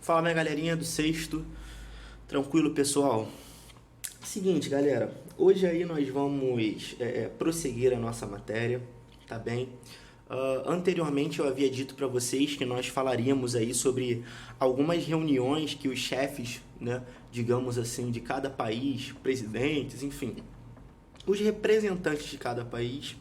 Fala, minha galerinha do sexto. Tranquilo, pessoal? Seguinte, galera, hoje aí nós vamos prosseguir a nossa matéria, tá bem? Anteriormente eu havia dito para vocês que nós falaríamos aí sobre algumas reuniões que os chefes, né, digamos assim, de cada país, presidentes, enfim, os representantes de cada país,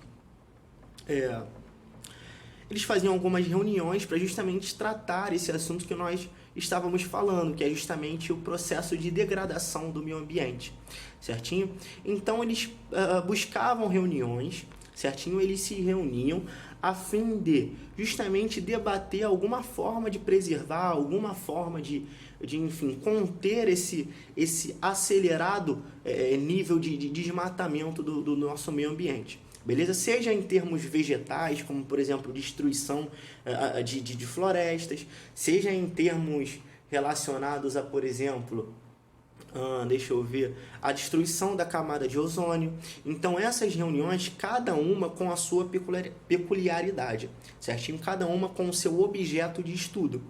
eles faziam algumas reuniões para justamente tratar esse assunto que nós estávamos falando, que é justamente o processo de degradação do meio ambiente, certinho? Então eles buscavam reuniões, certinho? Eles se reuniam a fim de justamente debater alguma forma de preservar, alguma forma de enfim, conter esse acelerado nível de desmatamento do nosso meio ambiente. Beleza? Seja em termos vegetais, como por exemplo destruição de florestas, seja em termos relacionados a, por exemplo, deixa eu ver, a destruição da camada de ozônio. Então essas reuniões, cada uma com a sua peculiaridade, certinho? Cada uma com o seu objeto de estudo.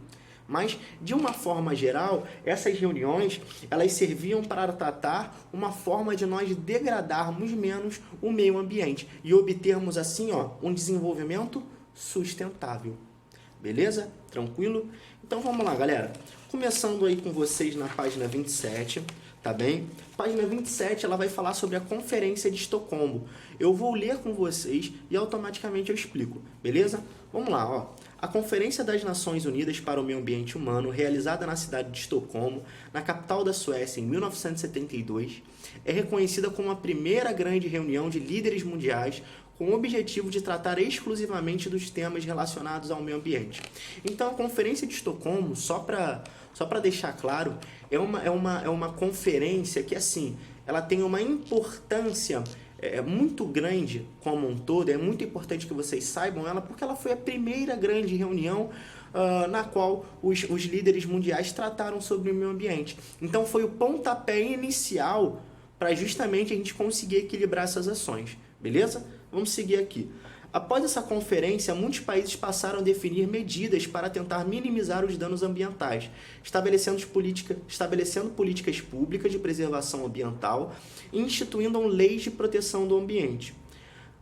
Mas, de uma forma geral, essas reuniões, elas serviam para tratar uma forma de nós degradarmos menos o meio ambiente e obtermos, assim, um desenvolvimento sustentável. Beleza? Tranquilo? Então, vamos lá, galera. Começando aí com vocês na página 27, tá bem? Página 27, ela vai falar sobre a Conferência de Estocolmo. Eu vou ler com vocês e automaticamente eu explico, beleza? Vamos lá, A Conferência das Nações Unidas para o Meio Ambiente Humano, realizada na cidade de Estocolmo, na capital da Suécia, em 1972, é reconhecida como a primeira grande reunião de líderes mundiais com o objetivo de tratar exclusivamente dos temas relacionados ao meio ambiente. Então, a Conferência de Estocolmo, só para deixar claro, é uma conferência que, assim, ela tem uma importância muito grande como um todo. É muito importante que vocês saibam ela, porque ela foi a primeira grande reunião na qual os líderes mundiais trataram sobre o meio ambiente. Então foi o pontapé inicial para justamente a gente conseguir equilibrar essas ações, beleza? Vamos seguir aqui. Após essa conferência, muitos países passaram a definir medidas para tentar minimizar os danos ambientais, estabelecendo políticas públicas de preservação ambiental e instituindo leis de proteção do ambiente.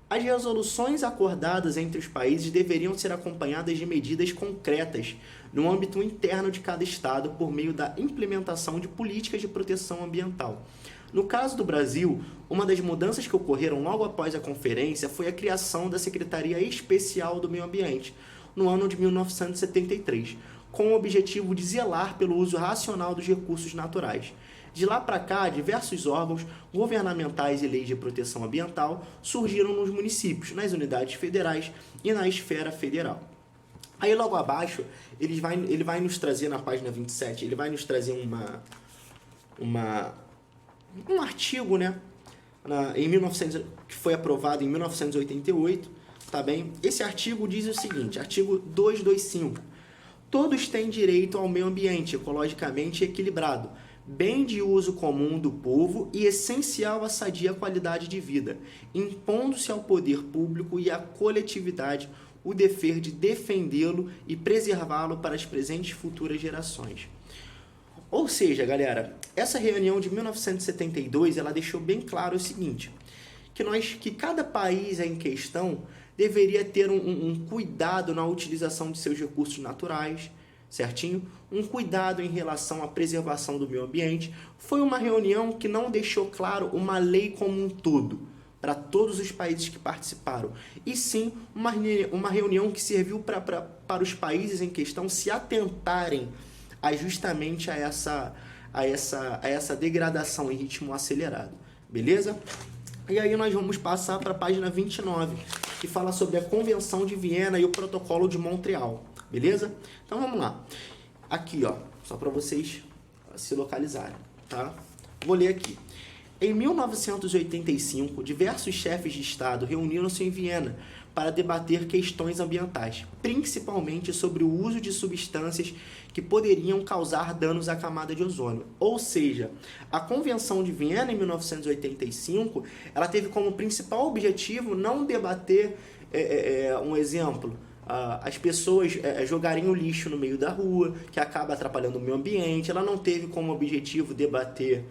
As resoluções acordadas entre os países deveriam ser acompanhadas de medidas concretas no âmbito interno de cada estado por meio da implementação de políticas de proteção ambiental. No caso do Brasil, uma das mudanças que ocorreram logo após a conferência foi a criação da Secretaria Especial do Meio Ambiente, no ano de 1973, com o objetivo de zelar pelo uso racional dos recursos naturais. De lá para cá, diversos órgãos governamentais e leis de proteção ambiental surgiram nos municípios, nas unidades federais e na esfera federal. Aí logo abaixo, ele vai nos trazer, na página 27, ele vai nos trazer um artigo, né, que foi aprovado em 1988, tá bem? Esse artigo diz o seguinte, artigo 225. Todos têm direito ao meio ambiente ecologicamente equilibrado, bem de uso comum do povo e essencial à sadia qualidade de vida, impondo-se ao poder público e à coletividade o dever de defendê-lo e preservá-lo para as presentes e futuras gerações. Ou seja, galera, essa reunião de 1972, ela deixou bem claro o seguinte, que cada país em questão deveria ter um cuidado na utilização de seus recursos naturais, certinho? Um cuidado em relação à preservação do meio ambiente. Foi uma reunião que não deixou claro uma lei como um todo, para todos os países que participaram, e sim uma reunião que serviu para os países em questão se atentarem justamente a essa degradação em ritmo acelerado, beleza? E aí nós vamos passar para a página 29, que fala sobre a Convenção de Viena e o Protocolo de Montreal, beleza? Então vamos lá. Aqui, só para vocês se localizarem, tá? Vou ler aqui. Em 1985, diversos chefes de Estado reuniram-se em Viena para debater questões ambientais, principalmente sobre o uso de substâncias que poderiam causar danos à camada de ozônio. Ou seja, a Convenção de Viena, em 1985, ela teve como principal objetivo não debater, um exemplo, as pessoas jogarem o lixo no meio da rua, que acaba atrapalhando o meio ambiente. Ela não teve como objetivo debater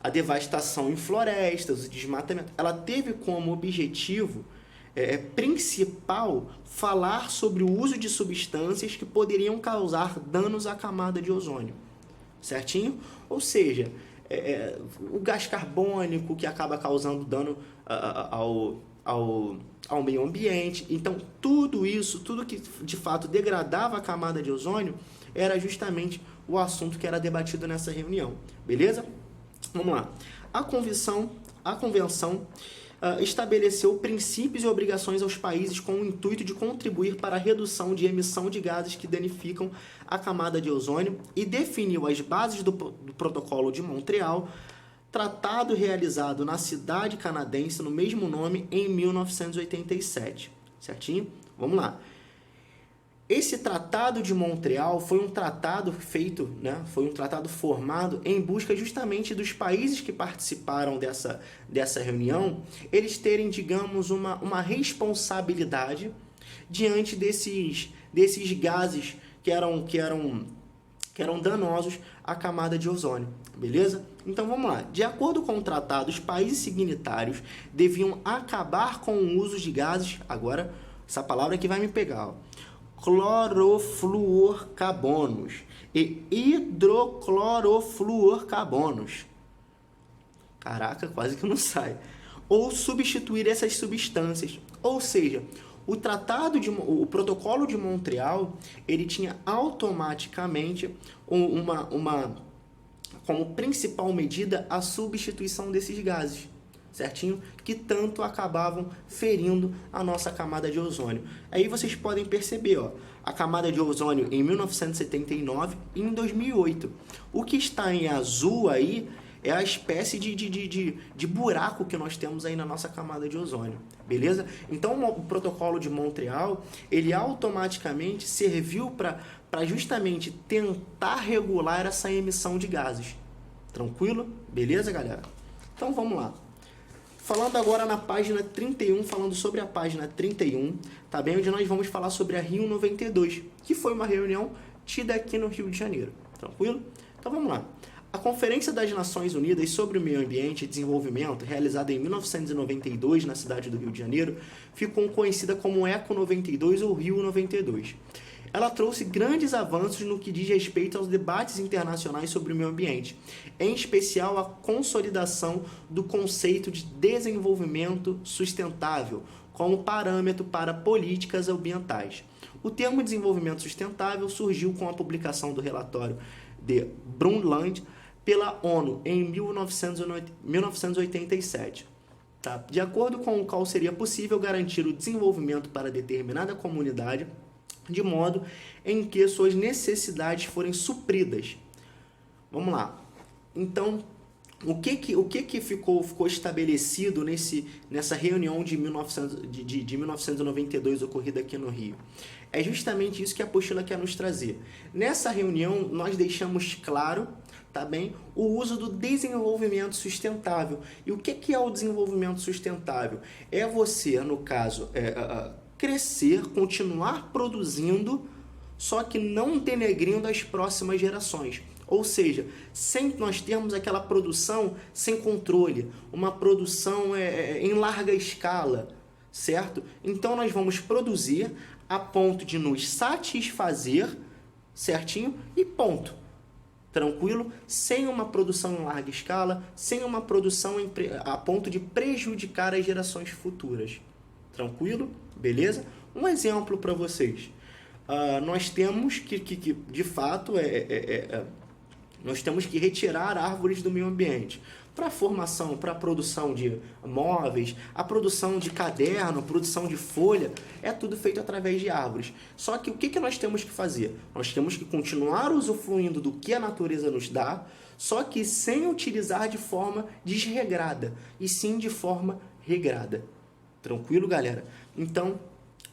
a devastação em florestas, o desmatamento. Ela teve como objetivo principal falar sobre o uso de substâncias que poderiam causar danos à camada de ozônio, certinho? Ou seja, o gás carbônico que acaba causando dano ao meio ambiente. Então, tudo isso, tudo que de fato degradava a camada de ozônio, era justamente o assunto que era debatido nessa reunião, beleza? Vamos lá. A convenção estabeleceu princípios e obrigações aos países com o intuito de contribuir para a redução de emissão de gases que danificam a camada de ozônio e definiu as bases do Protocolo de Montreal, tratado realizado na cidade canadense no mesmo nome em 1987, certinho? Vamos lá. Esse Tratado de Montreal foi um tratado feito, foi um tratado formado em busca justamente dos países que participaram dessa reunião, eles terem, digamos, uma responsabilidade diante desses gases que eram danosos à camada de ozônio, beleza? Então vamos lá. De acordo com o tratado, os países signatários deviam acabar com o uso de gases, agora essa palavra aqui vai me pegar, ó, clorofluorcarbonos e hidroclorofluorcarbonos. Caraca, quase que não sai. Ou substituir essas substâncias. Ou seja, o Protocolo de Montreal, ele tinha automaticamente como principal medida a substituição desses gases, certinho? Que tanto acabavam ferindo a nossa camada de ozônio. Aí vocês podem perceber, ó, a camada de ozônio em 1979 e em 2008. O que está em azul aí é a espécie de buraco que nós temos aí na nossa camada de ozônio, beleza? Então o Protocolo de Montreal, ele automaticamente serviu para justamente tentar regular essa emissão de gases. Tranquilo? Beleza, galera? Então vamos lá. Falando agora na página 31, falando sobre a página 31, tá bem? Onde nós vamos falar sobre a Rio 92, que foi uma reunião tida aqui no Rio de Janeiro. Tranquilo? Então vamos lá. A Conferência das Nações Unidas sobre o Meio Ambiente e Desenvolvimento, realizada em 1992 na cidade do Rio de Janeiro, ficou conhecida como Eco 92 ou Rio 92. Ela trouxe grandes avanços no que diz respeito aos debates internacionais sobre o meio ambiente, em especial a consolidação do conceito de desenvolvimento sustentável como parâmetro para políticas ambientais. O termo desenvolvimento sustentável surgiu com a publicação do relatório de Brundtland pela ONU em 1987. Tá? De acordo com o qual seria possível garantir o desenvolvimento para determinada comunidade de modo em que suas necessidades forem supridas. Vamos lá. Então, o que ficou estabelecido nessa reunião de 1992 ocorrida aqui no Rio? É justamente isso que a apostila quer nos trazer. Nessa reunião, nós deixamos claro, tá bem, o uso do desenvolvimento sustentável. E o que é o desenvolvimento sustentável? É você, no caso, crescer, continuar produzindo, só que não denegrindo as próximas gerações. Ou seja, sem nós termos aquela produção sem controle, uma produção em larga escala, certo? Então nós vamos produzir a ponto de nos satisfazer, certinho? E ponto. Tranquilo? Sem uma produção em larga escala, sem uma produção a ponto de prejudicar as gerações futuras. Tranquilo? Beleza? Um exemplo para vocês. Nós temos que de fato, nós temos que retirar árvores do meio ambiente. Para a formação, para a produção de móveis, a produção de caderno, a produção de folha, é tudo feito através de árvores. Só que o que nós temos que fazer? Nós temos que continuar usufruindo do que a natureza nos dá, só que sem utilizar de forma desregrada, e sim de forma regrada. Tranquilo, galera? Então,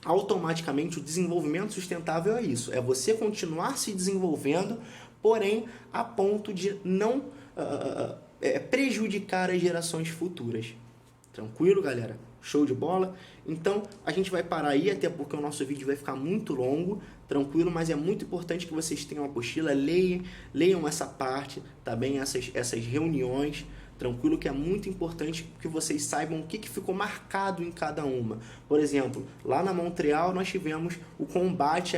automaticamente, o desenvolvimento sustentável é isso. É você continuar se desenvolvendo, porém, a ponto de não prejudicar as gerações futuras. Tranquilo, galera? Show de bola? Então, a gente vai parar aí, até porque o nosso vídeo vai ficar muito longo, tranquilo, mas é muito importante que vocês tenham a apostila, leiam essa parte, tá bem? Essas reuniões, tranquilo, que é muito importante que vocês saibam o que ficou marcado em cada uma. Por exemplo, lá na Montreal nós tivemos o combate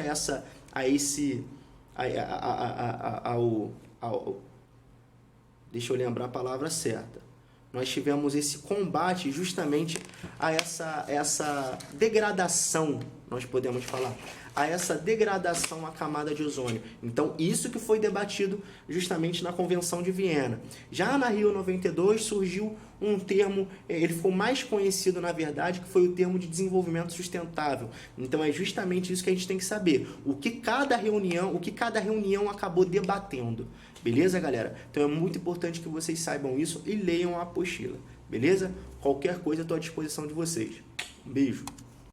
deixa eu lembrar a palavra certa. Nós tivemos esse combate justamente a essa degradação, nós podemos falar, a essa degradação à camada de ozônio. Então, isso que foi debatido justamente na Convenção de Viena. Já na Rio 92 surgiu um termo, ele ficou mais conhecido na verdade, que foi o termo de desenvolvimento sustentável. Então, é justamente isso que a gente tem que saber, o que cada reunião acabou debatendo. Beleza, galera? Então é muito importante que vocês saibam isso e leiam a apostila. Beleza? Qualquer coisa, eu estou à disposição de vocês. Um beijo.